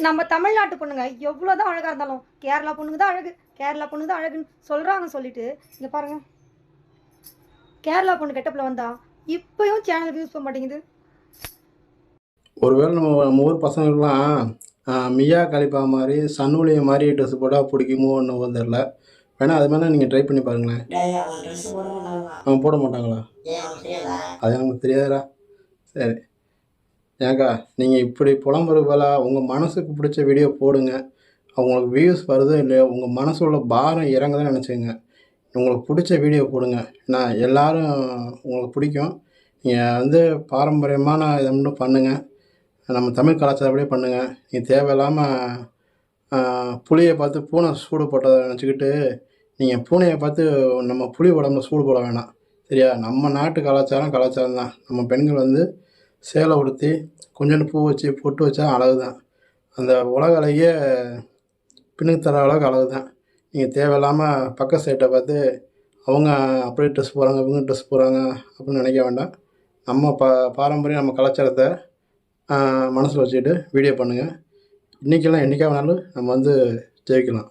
நம்ம தமிழ்நாட்டு பொண்ணுங்க எவ்வளோதான் அழகாக இருந்தாலும் கேரளா பொண்ணுங்க தான் அழகு, கேரளா பொண்ணுங்க தான் அழகுன்னு சொல்கிறாங்க. சொல்லிட்டு இங்கே பாருங்க, கேரளா பொண்ணு கெட்டப்பில் வந்தா இப்பயும் சேனலுக்கு யூஸ் பண்ண மாட்டேங்குது. ஒருவேளை நம்ம ஊர் பசங்களுக்குலாம் மியா கலிப்பா மாதிரி சன்னுலிய மாதிரி ட்ரெஸ் போட்டால் பிடிக்குமோ என்னவோ தெரில. வேணா அது மாதிரி நீங்கள் ட்ரை பண்ணி பாருங்களேன். அவங்க போட மாட்டாங்களா? அது நமக்கு தெரியாதுடா. சரி. ஏங்கா நீங்கள் இப்படி புலம்புறது பதிலாக உங்கள் மனசுக்கு பிடிச்ச வீடியோ போடுங்க. அவங்களுக்கு வியூஸ் வருதோ இல்லையோ உங்கள் மனசு உள்ள பாரம் இறங்குதுன்னு நினச்சிங்க. உங்களுக்கு பிடிச்ச வீடியோ போடுங்க. ஏன்னா எல்லோரும் உங்களுக்கு பிடிக்கும். நீங்கள் வந்து பாரம்பரியமான இதை மட்டும் பண்ணுங்கள். நம்ம தமிழ் கலாச்சாரப்படியே பண்ணுங்கள். நீங்கள் தேவையில்லாமல் புளியை பார்த்து பூனை சூடு போட்டதை நினச்சிக்கிட்டு நீங்கள் பூனையை பார்த்து நம்ம புலி உடம்புல சூடு போட வேணாம். சரியா? நம்ம நாட்டு கலாச்சாரம் கலாச்சாரம் தான். நம்ம பெண்கள் வந்து சேலை உடுத்தி கொஞ்சோண்டு பூ வச்சு பொட்டு வச்சா அழகு தான். அந்த உலக அழகியே பின்னுக்கு தர அளவுக்கு அழகு தான். நீங்கள் தேவையில்லாமல் பக்க சைட்டை பார்த்து அவங்க அப்படி ட்ரெஸ் போடுறாங்க, இவங்க ட்ரெஸ் போடுறாங்க அப்படின்னு நினைக்க வேண்டாம். நம்ம பாரம்பரியம் நம்ம கலாச்சாரத்தை மனசில் வச்சுக்கிட்டு வீடியோ பண்ணுங்கள். இன்றைக்கெல்லாம் என்றைக்கா வேணாலும் நம்ம வந்து ஜெயிக்கலாம்.